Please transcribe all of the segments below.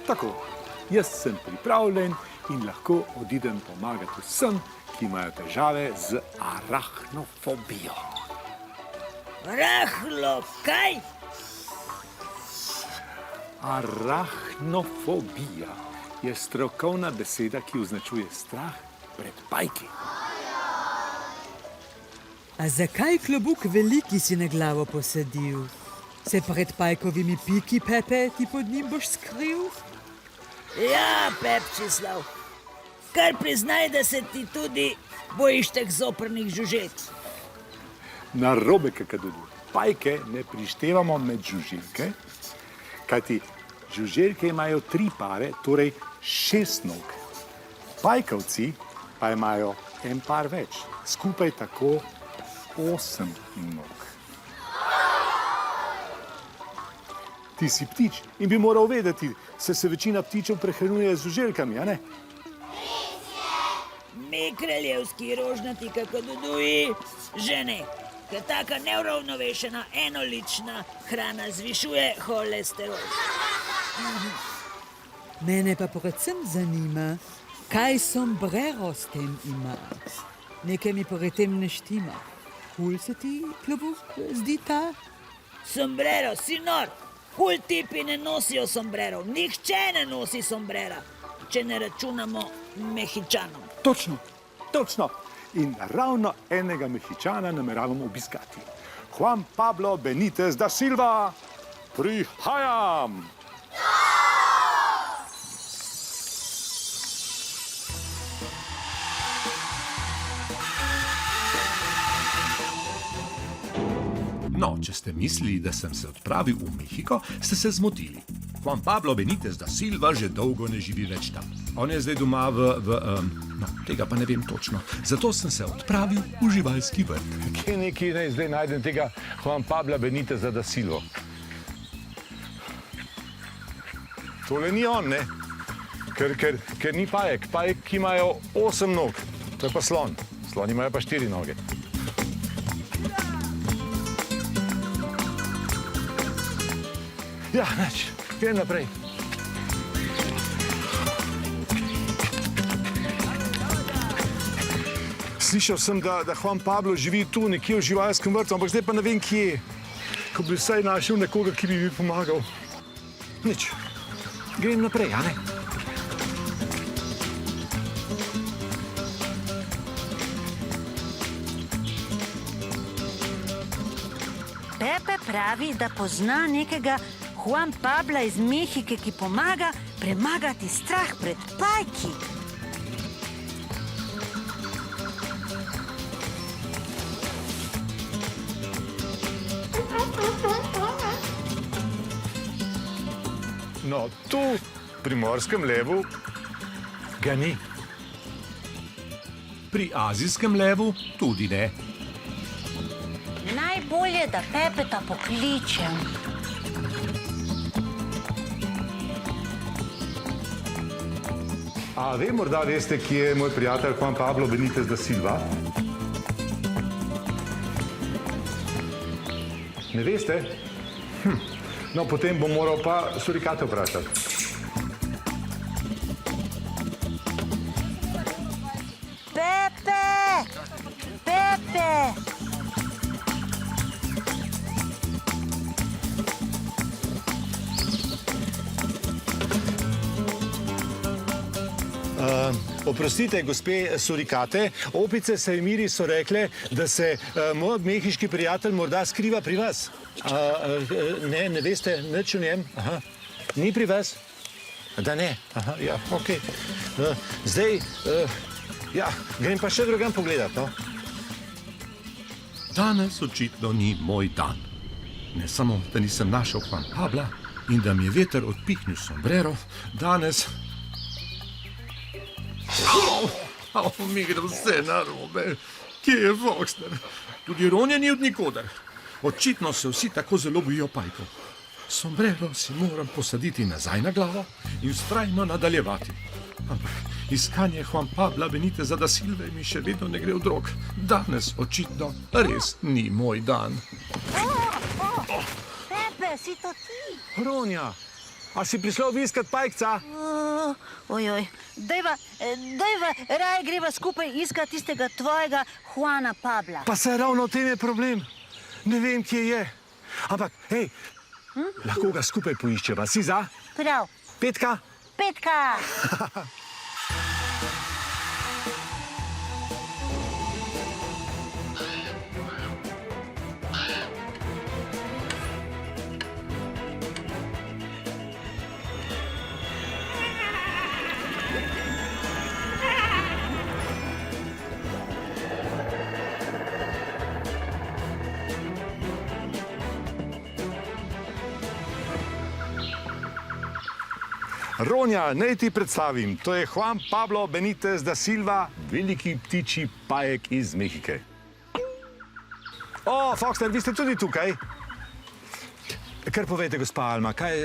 Tako, jaz sem pripravljen in lahko odidem pomagati vsem, ki imajo težave z arahnofobijo. Kaj? Arachnofobija je strokovna beseda, ki označuje strah pred pajki. A zakaj klobuk veliki si na glavo posadil? Se pred pajkovimi piki, Pepe, ti pod njim boš skril? Ja, Pepčislav, kar priznaj, da se ti tudi bojiš teh zoprnih žuželk. Narobe, kakadudu. Pajke ne prištevamo med žuželke, kajti žuželke imajo 3 pare, torej 6 nog. Pajkovci pa imajo en par več, skupaj tako 8 nog. Ti si ptič in bi moral vedeti, se večina ptičev prehranjuje z žuželkami, a ne? Mi, kraljevski rožnati kakaduduji, že ne. Ker taka neuravnovešena, enolična hrana zvišuje holesterol. Mene pa predvsem zanima, kaj sombrero s tem ima. Nekaj mi pri tem ne štima. Hul se ti, klobuk, zdi ta? Sombrero, si nor! Hul tipi ne nosijo sombrerov. Nihče ne nosi sombrera, če ne računamo Mehičanom. Točno. In ravno enega Mehičana nameravam obiskati. Juan Pablo Benítez da Silva, prihajam! No, če ste mislili, da sem se odpravil v Mehiko, ste se zmotili. Juan Pablo Benítez da Silva že dolgo ne živi več tam. On je zdaj doma tega pa ne vem točno. Zato sem se odpravil v živalski vrt. Kje nekaj naj zdaj najdem tega Juan Pabla Beníteza da Silvo? Tole ni on, ne? Ker ni pajek. Pajek imajo 8 nog. To je pa slon. Sloni imajo pa 4 noge. Ja, nič. Grem naprej. Slišal sem, da Juan Pablo živi tu, nekje v živalskem vrtu, ampak zdaj pa ne vem, kje. Ko bi vsaj našel nekoga, ki bi mi pomagal. Nič. Grem naprej, a ne? Pepe pravi, da pozna nekega Juan Pabla iz Mehike, ki pomaga premagati strah pred pajki. No, tu, pri morskem levu, ga ni. Pri azijskem levu tudi ne. Najbolje, da Pepeta pokličem. A vi morda veste, kje je moj prijatelj Juan Pablo Benítez da Silva? Ne veste? No, potem bom moral pa surikate vprašati. Pepe! Oprostite, gospe surikate, opice Sajmiri so rekle, da se moj mehiški prijatelj morda skriva pri vas. Ne veste nič o njem? Aha. Ni pri vas? Da ne? Aha, ja, okej. Zdaj, grem pa še drugam pogledat, no? Danes očitno ni moj dan. Ne samo, da nisem našel Juan Pabla in da mi je veter odpihnil sombrero, danes... Mi gre vse narobe. Kje je Foxter? Tudi Ronja ni od nikoder. Očitno se vsi tako zelo bojijo pajkov. Sombrero si moram posaditi nazaj na glavo in vztrajno nadaljevati. Ampak iskanje Juan Pabla Beníteza da Silve mi še vedno ne gre v drog. Danes očitno res ni moj dan. Pepe, si to ti? Ronja, A si prišla obiskat pajkca? Ojoj, dajva, raje greva skupaj iskat tistega tvojega Juana Pabla. Pa se ravno v tem je problem. Ne vem, kje je. Ampak, hej, lahko ga skupaj poiščeva. Si za? Prav, Petka? Petka! Ronja, naj ti predstavim. To je Juan Pablo Benitez da Silva, veliki ptičji pajek iz Mehike. O, Foxter, vi ste tudi tukaj? Kar povejte, gospa Alma, kaj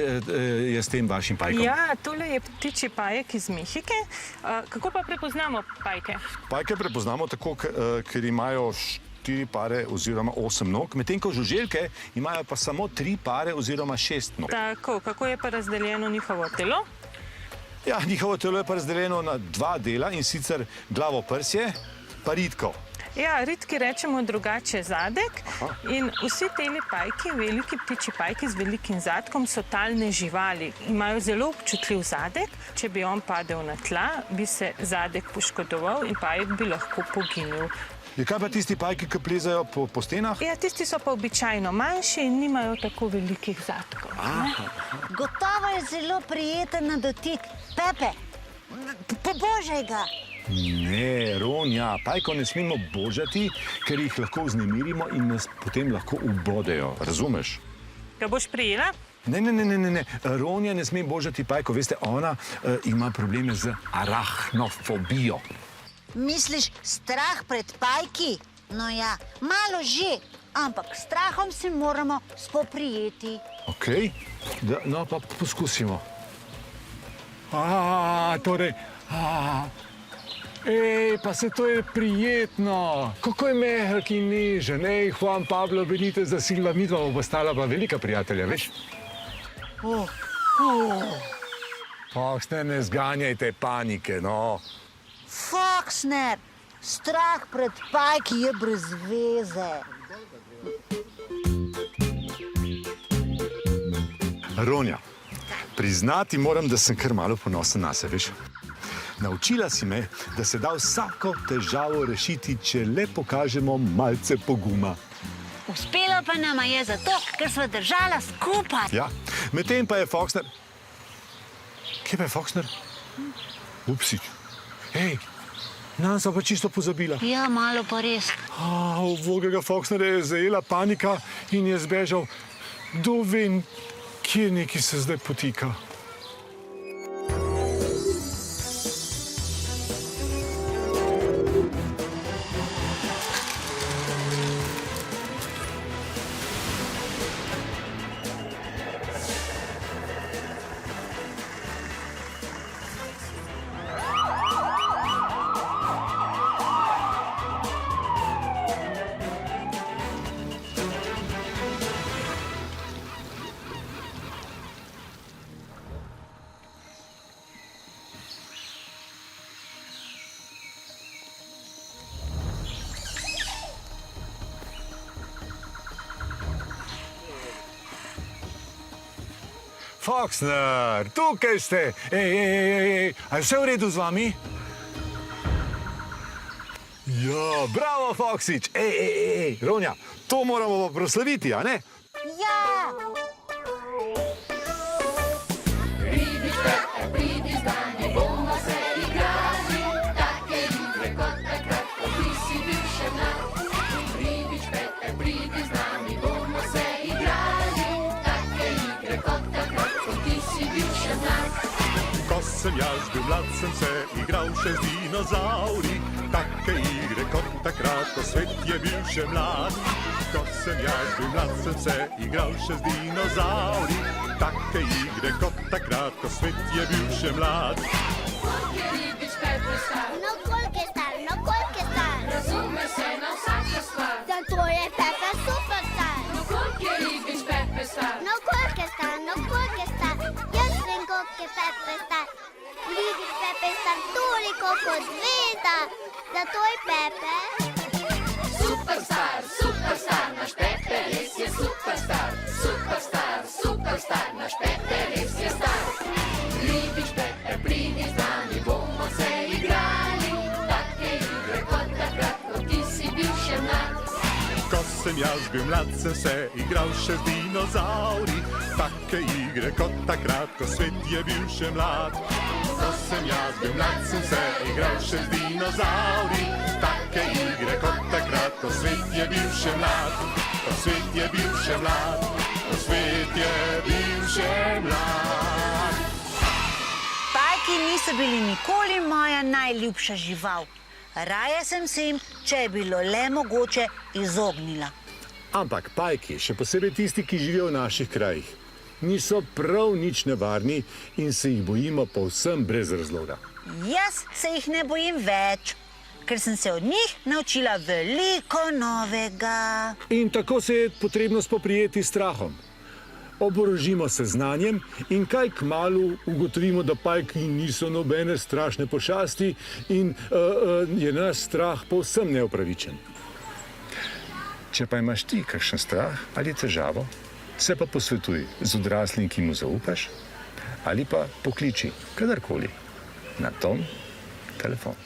je s tem vašim pajkom? Ja, tole je ptičji pajek iz Mehike. Kako pa prepoznamo pajke? Pajke prepoznamo tako, ker imajo 4 pare oziroma 8 nog, medtem ko žuželke imajo pa samo 3 pare oziroma 6 nog. Tako, kako je pa razdeljeno njihovo telo? Ja, njihovo telo je pa razdeljeno na 2 dela, in sicer glavo prsje pa ritko. Ja, ritki rečemo drugače zadek. In vsi teli pajki, veliki ptičji pajki z velikim zadkom, so talne živali. Imajo zelo občutljiv zadek. Če bi on padel na tla, bi se zadek poškodoval in pajek bi lahko poginil. Je kaj pa tisti pajki, ki plezajo po stenah? Ja, tisti so pa običajno manjši in nimajo tako velikih zadkov. Gotovo je zelo prijeten na dotik. Pepe, pobožaj ga. Ne, Ronja, pajkov ne smemo božati, ker jih lahko vznemirimo in nas potem lahko ubodejo. Razumeš? Ga boš prijela? Ne. Ronja ne sme božati pajkov. Veste, ona ima probleme z arahnofobijo. Misliš strah pred pajki? No ja, malo že, ampak s strahom se moramo spoprijeti. Okej, no pa poskusimo. Ej, pa se to je prijetno. Kako je mehak in nežen. Ej, Juan Pablo Benitez da Silva, midva bo postala pa velika prijatelja, veš? Foxter, ne zganjajte panike, no. Foxner, strah pred pajki je brez veze. Ronja, priznati moram, da sem kar malo ponosen na sebe, veš? Naučila si me, da se da vsako težavo rešiti, če le pokažemo malce poguma. Uspelo pa nama je zato, ker sva držala skupaj. Ja, medtem pa je Foxner... Kje pa je Foxner? Upsi. Hej, nam sva pa čisto pozabila. Ja, malo pa res. Ubogega Foxnerja je zajela panika in je zbežal. Kdo vem, kje neki se zdaj potika. Foxner, tukaj ste. Ej, a je vse v redu z vami? Ja, bravo, Foxič. Ej, Ronja, to moramo pa proslaviti, a ne? Ja! Ko sem jaz bil mlad, sem se igral še z dinozauri. Take igre kot takrat, ko svet je bil še mlad. Ko sem jaz bil mlad, sem se igral še z dinozauri. Take igre kot takrat, ko svet je bil še mlad. No, koliko je star, razume se na vsaka stvar. Zato je Pepe superstar. No, koliko je ribič Pepe star, jaz Pepe star toliko kot zvezda. Zato je Pepe Superstar, superstar, naš Pepe res je superstar. Superstar, superstar, naš Pepe res je star. Ribič Pepe, pridi z nami, bomo se igrali. Take igre kot takrat, ko ti si bil še mlad. Ko sem jaz bil mlad, sem se igral še z dinozauri. Take igre kot takrat, ko svet je bil še mlad. Ko sem jaz bil mlad, sem se igral še z dinozauri. Take igre kot takrat, ko svet je bil še mlad. Ko svet je bil še mlad, ko svet je bil še mlad. Pajki niso bili nikoli moja najljubša žival. Raje sem se jim, če je bilo le mogoče, izognila. Ampak pajki, še posebej tisti, ki živijo v naših krajih, niso prav nič nevarni in se jih bojimo povsem brez razloga. Jaz se jih ne bojim več, ker sem se od njih naučila veliko novega. In tako se je potrebno spoprijeti s strahom. Oborožimo se znanjem in kaj kmalu ugotovimo, da pajki niso nobene strašne pošasti in je naš strah povsem neupravičen. Če pa imaš ti kakšen strah ali težavo, se pa posvetuj z odraslim, ki mu zaupaš, ali pa pokliči kadarkoli na ton telefon.